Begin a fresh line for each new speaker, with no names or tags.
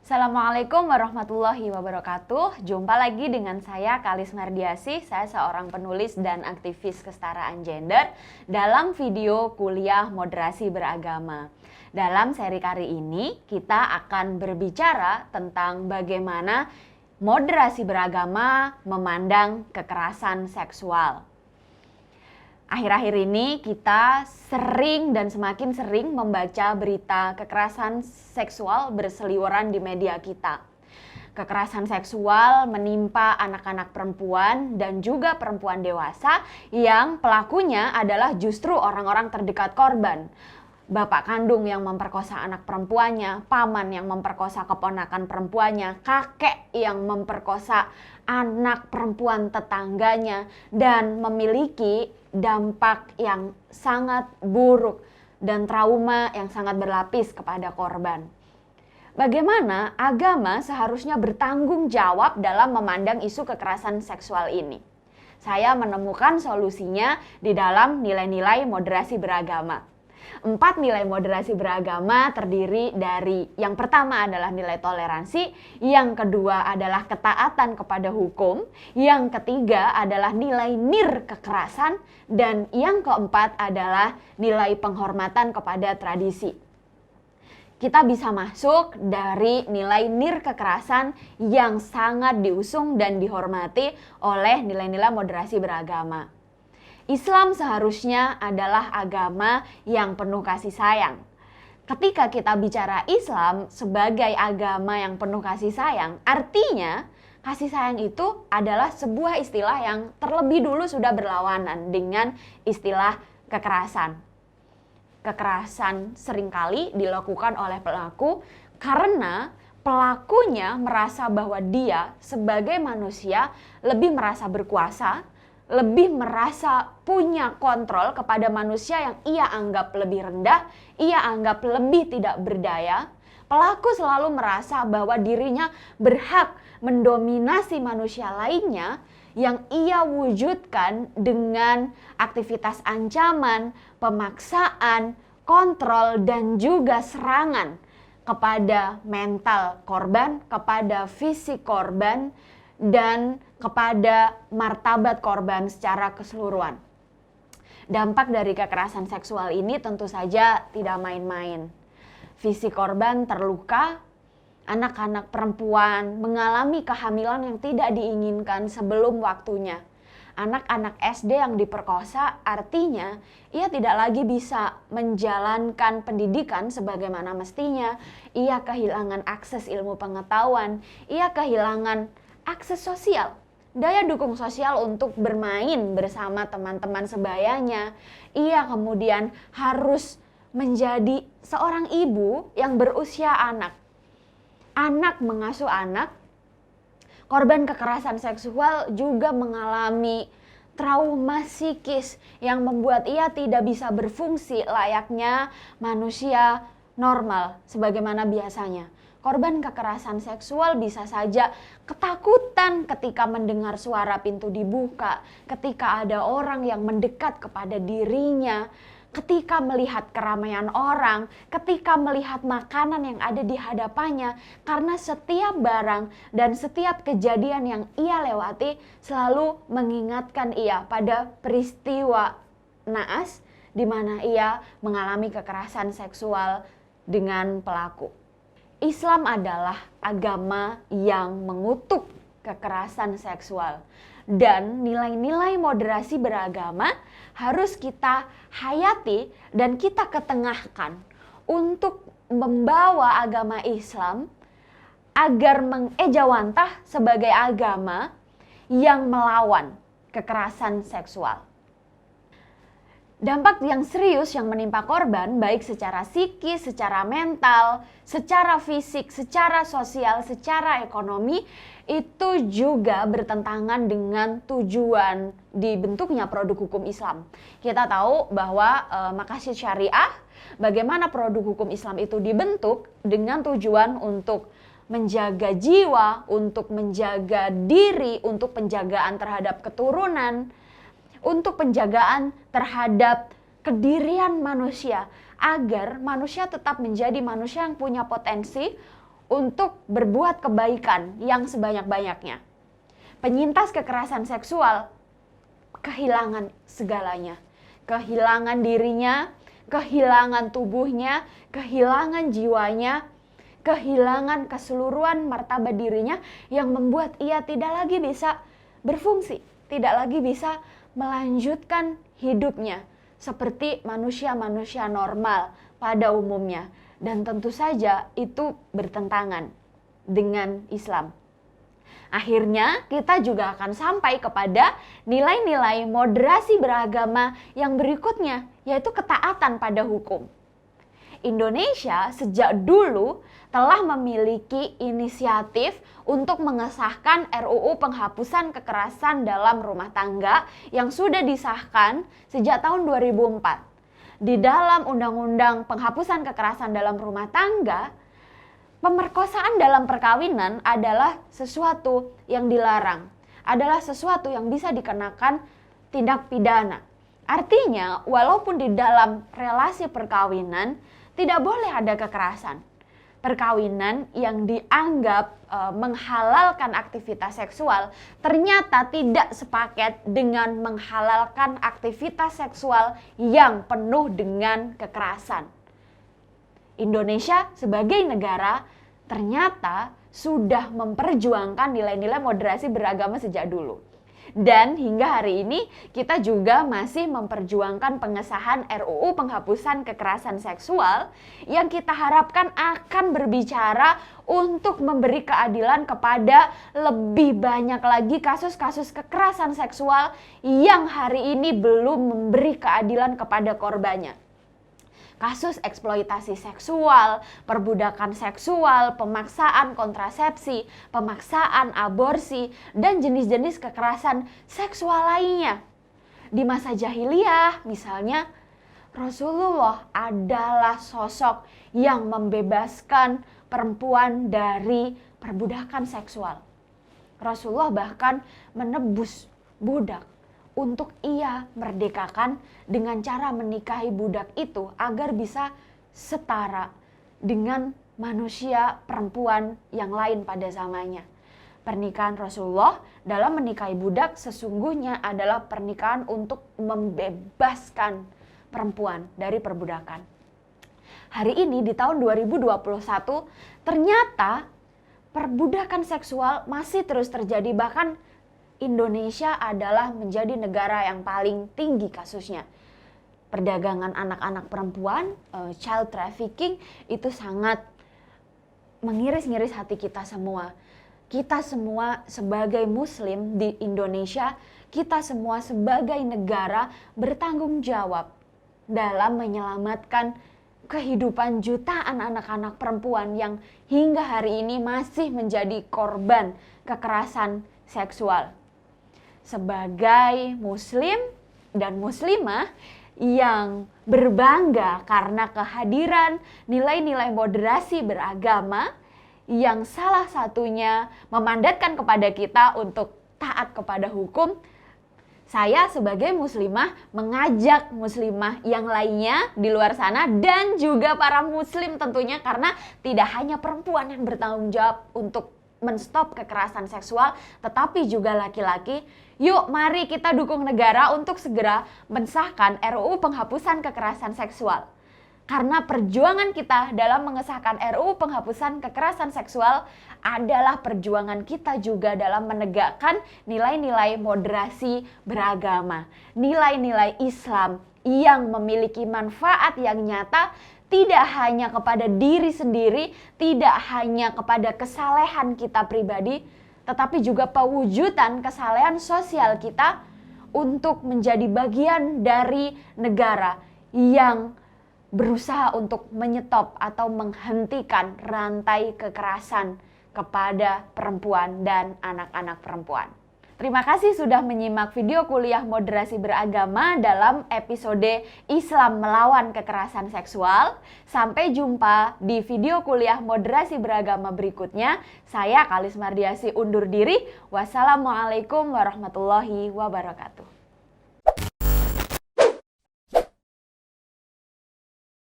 Assalamualaikum warahmatullahi wabarakatuh. Jumpa lagi dengan saya Kalis Mardiasih. Saya seorang penulis dan aktivis kesetaraan gender dalam video kuliah moderasi beragama. Dalam seri kali ini kita akan berbicara tentang bagaimana moderasi beragama memandang kekerasan seksual. Akhir-akhir ini kita sering dan semakin sering membaca berita kekerasan seksual berseliweran di media kita. Kekerasan seksual menimpa anak-anak perempuan dan juga perempuan dewasa yang pelakunya adalah justru orang-orang terdekat korban. Bapak kandung yang memperkosa anak perempuannya, paman yang memperkosa keponakan perempuannya, kakek yang memperkosa anak perempuan tetangganya, dan memiliki dampak yang sangat buruk dan trauma yang sangat berlapis kepada korban. Bagaimana agama seharusnya bertanggung jawab dalam memandang isu kekerasan seksual ini? Saya menemukan solusinya di dalam nilai-nilai moderasi beragama. 4 nilai moderasi beragama terdiri dari yang pertama adalah nilai toleransi, yang kedua adalah ketaatan kepada hukum, yang ketiga adalah nilai nir kekerasan, dan yang keempat adalah nilai penghormatan kepada tradisi. Kita bisa masuk dari nilai nir kekerasan yang sangat diusung dan dihormati oleh nilai-nilai moderasi beragama. Islam seharusnya adalah agama yang penuh kasih sayang. Ketika kita bicara Islam sebagai agama yang penuh kasih sayang, artinya kasih sayang itu adalah sebuah istilah yang terlebih dulu sudah berlawanan dengan istilah kekerasan. Kekerasan seringkali dilakukan oleh pelaku karena pelakunya merasa bahwa dia sebagai manusia lebih merasa berkuasa, lebih merasa punya kontrol kepada manusia yang ia anggap lebih rendah, ia anggap lebih tidak berdaya. Pelaku selalu merasa bahwa dirinya berhak mendominasi manusia lainnya yang ia wujudkan dengan aktivitas ancaman, pemaksaan, kontrol, dan juga serangan kepada mental korban, kepada fisik korban, dan kepada martabat korban secara keseluruhan. Dampak dari kekerasan seksual ini tentu saja tidak main-main. Fisik korban terluka, anak-anak perempuan mengalami kehamilan yang tidak diinginkan sebelum waktunya. Anak-anak SD yang diperkosa artinya ia tidak lagi bisa menjalankan pendidikan sebagaimana mestinya. Ia kehilangan akses ilmu pengetahuan, ia kehilangan akses sosial, daya dukung sosial untuk bermain bersama teman-teman sebayanya. Ia kemudian harus menjadi seorang ibu yang berusia anak. Anak mengasuh anak. Korban kekerasan seksual juga mengalami trauma psikis yang membuat ia tidak bisa berfungsi layaknya manusia normal sebagaimana biasanya. Korban kekerasan seksual bisa saja ketakutan ketika mendengar suara pintu dibuka, ketika ada orang yang mendekat kepada dirinya, ketika melihat keramaian orang, ketika melihat makanan yang ada di hadapannya, karena setiap barang dan setiap kejadian yang ia lewati selalu mengingatkan ia pada peristiwa naas di mana ia mengalami kekerasan seksual dengan pelaku. Islam adalah agama yang mengutuk kekerasan seksual, dan nilai-nilai moderasi beragama harus kita hayati dan kita ketengahkan untuk membawa agama Islam agar mengejawantah sebagai agama yang melawan kekerasan seksual. Dampak yang serius yang menimpa korban baik secara psikis, secara mental, secara fisik, secara sosial, secara ekonomi itu juga bertentangan dengan tujuan dibentuknya produk hukum Islam. Kita tahu bahwa maqasid syariah, bagaimana produk hukum Islam itu dibentuk dengan tujuan untuk menjaga jiwa, untuk menjaga diri, untuk penjagaan terhadap keturunan, untuk penjagaan terhadap kedirian manusia, agar manusia tetap menjadi manusia yang punya potensi untuk berbuat kebaikan yang sebanyak-banyaknya. Penyintas kekerasan seksual kehilangan segalanya. Kehilangan dirinya, kehilangan tubuhnya, kehilangan jiwanya, kehilangan keseluruhan martabat dirinya yang membuat ia tidak lagi bisa berfungsi, tidak lagi bisa melanjutkan hidupnya seperti manusia-manusia normal pada umumnya. Dan tentu saja itu bertentangan dengan Islam. Akhirnya kita juga akan sampai kepada nilai-nilai moderasi beragama yang berikutnya, yaitu ketaatan pada hukum. Indonesia sejak dulu telah memiliki inisiatif untuk mengesahkan RUU penghapusan kekerasan dalam rumah tangga yang sudah disahkan sejak tahun 2004. Di dalam Undang-Undang Penghapusan Kekerasan dalam Rumah Tangga, pemerkosaan dalam perkawinan adalah sesuatu yang dilarang, adalah sesuatu yang bisa dikenakan tindak pidana. Artinya, walaupun di dalam relasi perkawinan tidak boleh ada kekerasan. Perkawinan yang dianggap menghalalkan aktivitas seksual ternyata tidak sepaket dengan menghalalkan aktivitas seksual yang penuh dengan kekerasan. Indonesia sebagai negara ternyata sudah memperjuangkan nilai-nilai moderasi beragama sejak dulu. Dan hingga hari ini kita juga masih memperjuangkan pengesahan RUU penghapusan kekerasan seksual yang kita harapkan akan berbicara untuk memberi keadilan kepada lebih banyak lagi kasus-kasus kekerasan seksual yang hari ini belum memberi keadilan kepada korbannya. Kasus eksploitasi seksual, perbudakan seksual, pemaksaan kontrasepsi, pemaksaan aborsi, dan jenis-jenis kekerasan seksual lainnya. Di masa jahiliyah misalnya, Rasulullah adalah sosok yang membebaskan perempuan dari perbudakan seksual. Rasulullah bahkan menebus budak untuk ia merdekakan dengan cara menikahi budak itu agar bisa setara dengan manusia perempuan yang lain pada zamannya. Pernikahan Rasulullah dalam menikahi budak sesungguhnya adalah pernikahan untuk membebaskan perempuan dari perbudakan. Hari ini di tahun 2021 ternyata perbudakan seksual masih terus terjadi, bahkan Indonesia adalah menjadi negara yang paling tinggi kasusnya. Perdagangan anak-anak perempuan, child trafficking, itu sangat mengiris-ngiris hati kita semua. Kita semua sebagai muslim di Indonesia, kita semua sebagai negara bertanggung jawab dalam menyelamatkan kehidupan jutaan anak-anak perempuan yang hingga hari ini masih menjadi korban kekerasan seksual. Sebagai muslim dan muslimah yang berbangga karena kehadiran nilai-nilai moderasi beragama yang salah satunya memandatkan kepada kita untuk taat kepada hukum, saya sebagai muslimah mengajak muslimah yang lainnya di luar sana dan juga para muslim tentunya, karena tidak hanya perempuan yang bertanggung jawab untuk menstop kekerasan seksual, tetapi juga laki-laki. Yuk mari kita dukung negara untuk segera mensahkan RUU penghapusan kekerasan seksual. Karena perjuangan kita dalam mengesahkan RUU penghapusan kekerasan seksual adalah perjuangan kita juga dalam menegakkan nilai-nilai moderasi beragama. Nilai-nilai Islam yang memiliki manfaat yang nyata tidak hanya kepada diri sendiri, tidak hanya kepada kesalehan kita pribadi, tetapi juga pewujudan kesalehan sosial kita untuk menjadi bagian dari negara yang berusaha untuk menyetop atau menghentikan rantai kekerasan kepada perempuan dan anak-anak perempuan. Terima kasih sudah menyimak video kuliah moderasi beragama dalam episode Islam melawan kekerasan seksual. Sampai jumpa di video kuliah moderasi beragama berikutnya. Saya Kalis Mardiasi undur diri. Wassalamualaikum warahmatullahi wabarakatuh.